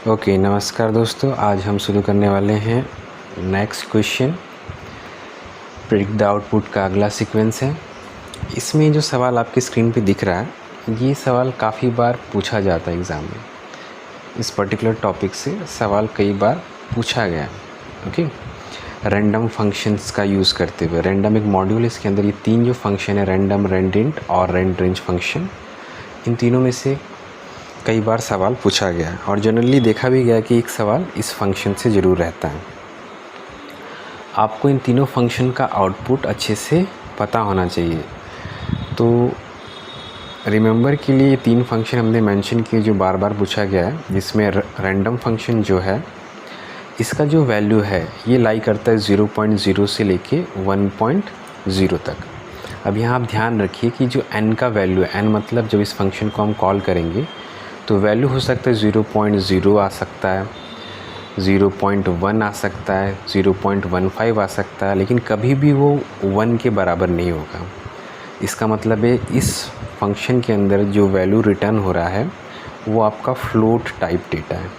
Okay, नमस्कार दोस्तों। आज हम शुरू करने वाले हैं next question. Predict the output का अगला सीक्वेंस है। इसमें जो सवाल आपकी स्क्रीन पे दिख रहा है, ये सवाल काफ़ी बार पूछा जाता है एग्ज़ाम में। इस पर्टिकुलर टॉपिक से सवाल कई बार पूछा गया है। ओके, रैंडम फंक्शंस का यूज़ करते हुए। रैंडम एक मॉड्यूल है, इसके अंदर ये तीन जो फंक्शन है, रैंडम, रैंडिंट और रैंड रेंज फंक्शन, इन तीनों में से कई बार सवाल पूछा गया है और जनरली देखा भी गया कि एक सवाल इस फंक्शन से ज़रूर रहता है। आपको इन तीनों फंक्शन का आउटपुट अच्छे से पता होना चाहिए। तो रिमेंबर के लिए ये तीन फंक्शन हमने मेंशन किए जो बार बार पूछा गया है, जिसमें रैंडम फंक्शन जो है, इसका जो वैल्यू है ये लाई करता है 0.0 से लेके 1.0 तक। अब यहाँ आप ध्यान रखिए कि जो n का वैल्यू है, n मतलब जब इस फंक्शन को हम कॉल करेंगे तो वैल्यू हो सकता है 0.0 आ सकता है, 0.1 आ सकता है, 0.15 आ सकता है, लेकिन कभी भी वो 1 के बराबर नहीं होगा। इसका मतलब है इस फंक्शन के अंदर जो वैल्यू रिटर्न हो रहा है वो आपका फ्लोट टाइप डेटा है।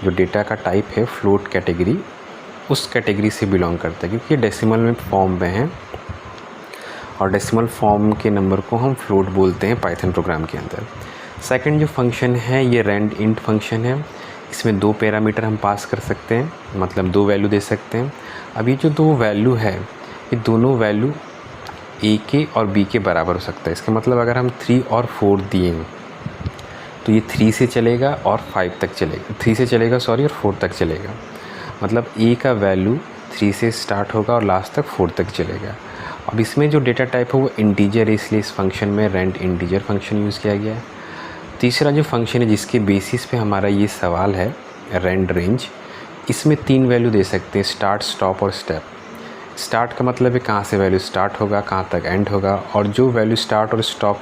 जो डेटा का टाइप है फ्लोट कैटेगरी, उस कैटेगरी से बिलोंग करता है, क्योंकि डेसिमल में फॉर्म में है और डेसिमल फॉर्म के नंबर को हम फ्लोट बोलते हैं पाइथन प्रोग्राम के अंदर। सेकंड जो फंक्शन है ये रैंड इंट फंक्शन है। इसमें दो पैरामीटर हम पास कर सकते हैं, मतलब दो वैल्यू दे सकते हैं। अब ये जो दो वैल्यू है, ये दोनों वैल्यू ए के और बी के बराबर हो सकता है। इसका मतलब अगर हम 3 और 4 दिए तो ये 3 से चलेगा और 5 तक चलेगा, 3 से चलेगा और 4 तक चलेगा। मतलब ए का वैल्यू 3 से स्टार्ट होगा और लास्ट तक 4 तक चलेगा। अब इसमें जो डेटा टाइप है वो इंटीजर है, इसलिए इस फंक्शन में रैंड इंटीजर फंक्शन यूज़ किया गया है। तीसरा जो फंक्शन है जिसके बेसिस पे हमारा ये सवाल है, रैंड रेंज, इसमें 3 वैल्यू दे सकते हैं, स्टार्ट, स्टॉप और स्टेप। स्टार्ट का मतलब है कहाँ से वैल्यू स्टार्ट होगा, कहाँ तक एंड होगा, और जो वैल्यू स्टार्ट और स्टॉप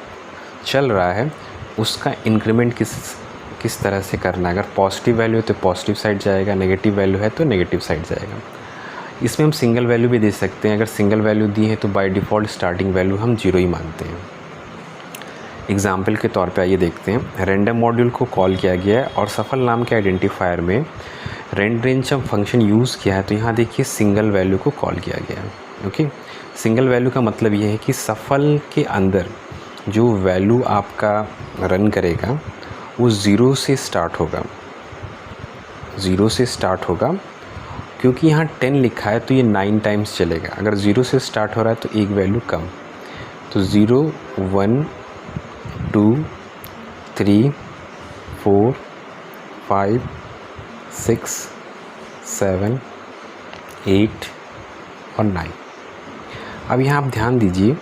चल रहा है उसका इंक्रीमेंट किस तरह से करना है। अगर पॉजिटिव वैल्यू है तो पॉजिटिव साइड जाएगा, नेगेटिव वैल्यू है तो नेगेटिव साइड जाएगा। इसमें हम सिंगल वैल्यू भी दे सकते हैं। अगर सिंगल वैल्यू दी है तो बाय डिफ़ॉल्ट स्टार्टिंग वैल्यू हम 0 ही मानते हैं। एग्जाम्पल के तौर पे आइए देखते हैं। रैंडम मॉड्यूल को कॉल किया गया है और सफल नाम के आइडेंटिफायर में रैंड रेंज फंक्शन यूज़ किया है, तो यहाँ देखिए सिंगल वैल्यू को कॉल किया गया है। ओके, सिंगल वैल्यू का मतलब ये है कि सफल के अंदर जो वैल्यू आपका रन करेगा वो 0 से स्टार्ट होगा, 0 से स्टार्ट होगा। क्योंकि यहाँ 10 लिखा है तो ये 9 टाइम्स चलेगा। अगर 0 से स्टार्ट हो रहा है तो एक वैल्यू कम, तो 0, 1, 2, 3, 4, 5, 6, 7, 8 और 9। अब यहाँ आप ध्यान दीजिए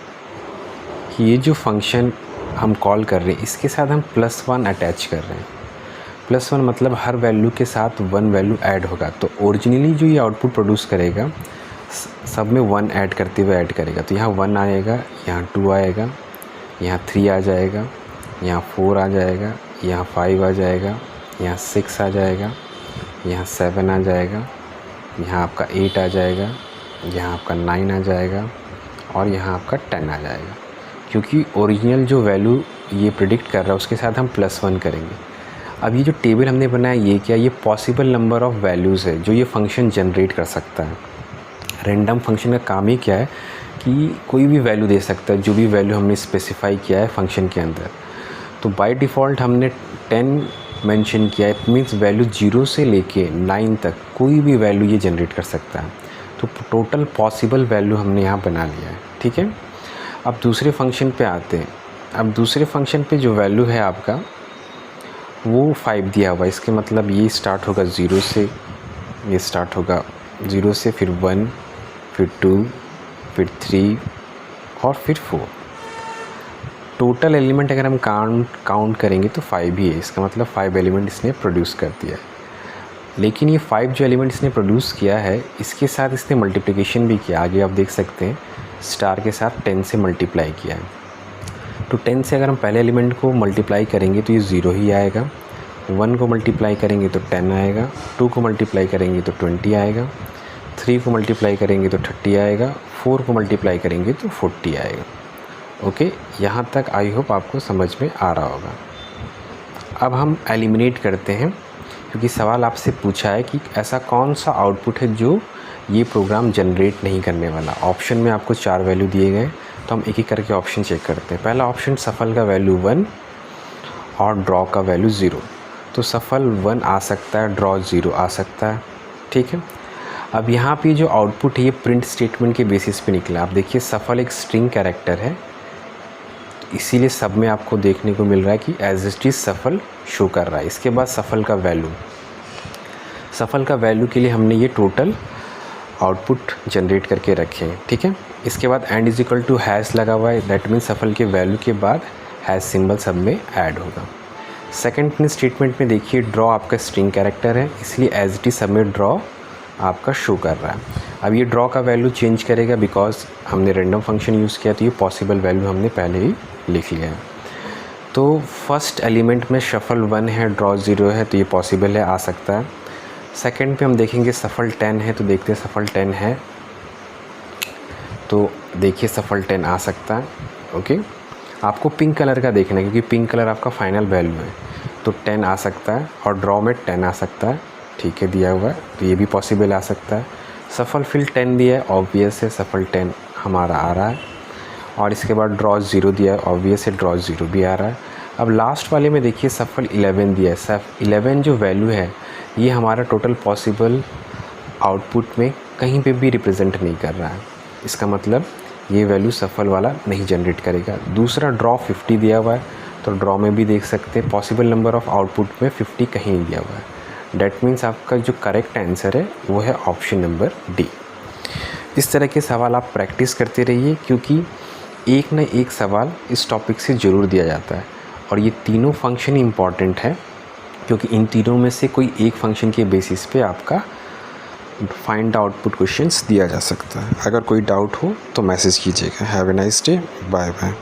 कि ये जो फंक्शन हम कॉल कर रहे हैं इसके साथ हम +1 अटैच कर रहे हैं। +1 मतलब हर वैल्यू के साथ 1 वैल्यू ऐड होगा। तो ओरिजिनली जो ये आउटपुट प्रोड्यूस करेगा सब में 1 ऐड करते हुए ऐड करेगा। तो यहाँ 1 आएगा, यहाँ 2 आएगा, यहाँ 3 आ जाएगा, यहाँ 4 आ जाएगा, यहाँ 5 आ जाएगा, यहाँ 6 आ जाएगा, यहाँ 7 आ जाएगा, यहाँ आपका 8 आ जाएगा, यहाँ आपका 9 आ जाएगा और यहाँ आपका 10 आ जाएगा। क्योंकि ओरिजिनल जो वैल्यू ये प्रिडिक्ट कर रहा है उसके साथ हम +1 करेंगे। अब ये जो टेबल हमने बनाया ये क्या, ये पॉसिबल नंबर ऑफ़ वैल्यूज़ है जो ये फंक्शन जनरेट कर सकता है। रैंडम फंक्शन का काम ही क्या है कि कोई भी वैल्यू दे सकता है, जो भी वैल्यू हमने स्पेसिफाई किया है फंक्शन के अंदर। तो बाय डिफ़ॉल्ट हमने 10 मेंशन किया है, इट मीन्स वैल्यू 0 से लेके 9 तक कोई भी वैल्यू ये जनरेट कर सकता है। तो टोटल पॉसिबल वैल्यू हमने यहाँ बना लिया है। ठीक है, अब दूसरे फंक्शन पे आते हैं। अब दूसरे फंक्शन पे जो वैल्यू है आपका वो 5 दिया हुआ है। इसके मतलब ये स्टार्ट होगा 0 से, ये स्टार्ट होगा 0 से, फिर 1, फिर 2, फिर 3 और फिर 4। टोटल एलिमेंट अगर हम काउंट करेंगे तो 5 ही है। इसका मतलब 5 एलिमेंट इसने प्रोड्यूस कर दिया है। लेकिन ये 5 जो एलिमेंट इसने प्रोड्यूस किया है इसके साथ इसने मल्टीप्लिकेशन भी किया। आगे आप देख सकते हैं स्टार के साथ 10 से मल्टीप्लाई किया है। तो 10 से अगर हम पहले एलिमेंट को मल्टीप्लाई करेंगे तो ये 0 ही आएगा, 1 को मल्टीप्लाई करेंगे तो 10 आएगा, 2 को मल्टीप्लाई करेंगे तो 20 आएगा, 3 को मल्टीप्लाई करेंगे तो 30 आएगा, 4 को मल्टीप्लाई करेंगे तो 40 आएगा। ओके, यहाँ तक आई होप आपको समझ में आ रहा होगा। अब हम एलिमिनेट करते हैं क्योंकि सवाल आपसे पूछा है कि ऐसा कौन सा आउटपुट है जो ये प्रोग्राम जनरेट नहीं करने वाला। ऑप्शन में आपको 4 वैल्यू दिए गए, तो हम एक एक करके ऑप्शन चेक करते हैं। पहला ऑप्शन सफल का वैल्यू 1 और ड्रॉ का वैल्यू 0, तो सफल 1 आ सकता है, ड्रॉ 0 आ सकता है, ठीक है। अब यहाँ पे जो आउटपुट है ये प्रिंट स्टेटमेंट के बेसिस पे निकला। आप देखिए सफल एक स्ट्रिंग कैरेक्टर है, इसीलिए सब में आपको देखने को मिल रहा है कि एज इट इज़ सफल शो कर रहा है। इसके बाद सफल का वैल्यू के लिए हमने ये टोटल आउटपुट जनरेट करके रखे हैं, ठीक है। इसके बाद and is equal to hash लगा हुआ है, दैट मीन्स सफल के वैल्यू के बाद हैश सिंबल सब में ऐड होगा। सेकंड स्टेटमेंट में देखिए ड्रॉ आपका स्ट्रिंग कैरेक्टर है, इसलिए एज इट इज सब में ड्रॉ आपका शो कर रहा है। अब ये ड्रॉ का वैल्यू चेंज करेगा बिकॉज हमने रैंडम फंक्शन यूज़ किया, तो ये पॉसिबल वैल्यू हमने पहले ही लिख लिया है। तो फर्स्ट एलिमेंट में सफल 1 है, ड्रॉ 0 है, तो ये पॉसिबल है, आ सकता है। सेकंड पे हम देखेंगे सफल 10 है, तो देखते हैं सफल 10 है, तो देखिए सफल 10 आ सकता है, ओके। आपको पिंक कलर का देखना है क्योंकि पिंक कलर आपका फाइनल वैल्यू है, तो 10 आ सकता है और ड्रॉ में 10 आ सकता है, ठीक है, दिया हुआ है, तो ये भी पॉसिबल आ सकता है। सफल फिल 10 दिया है, ऑब्वियस है सफल 10 हमारा आ रहा है, और इसके बाद ड्रॉ 0 दिया है, ऑब्वियस है ड्रॉ 0 भी आ रहा है। अब लास्ट वाले में देखिए सफल 11 दिया है, सफ 11 जो वैल्यू है ये हमारा टोटल पॉसिबल आउटपुट में कहीं पे भी रिप्रेजेंट नहीं कर रहा है, इसका मतलब ये वैल्यू सफल वाला नहीं जनरेट करेगा। दूसरा ड्रॉ 50 दिया हुआ है, तो ड्रॉ में भी देख सकते हैं पॉसिबल नंबर ऑफ़ आउटपुट में 50 कहीं नहीं दिया हुआ है, डैट मीन्स आपका जो करेक्ट आंसर है वो है ऑप्शन नंबर डी। इस तरह के सवाल आप प्रैक्टिस करते रहिए, क्योंकि एक न एक सवाल इस टॉपिक से ज़रूर दिया जाता है, और ये तीनों फंक्शन इम्पॉर्टेंट है क्योंकि इन तीनों में से कोई एक फंक्शन के बेसिस पे आपका फाइंड आउटपुट क्वेश्चंस दिया जा सकता है। अगर कोई डाउट हो तो मैसेज कीजिएगा। Have a nice day, bye bye.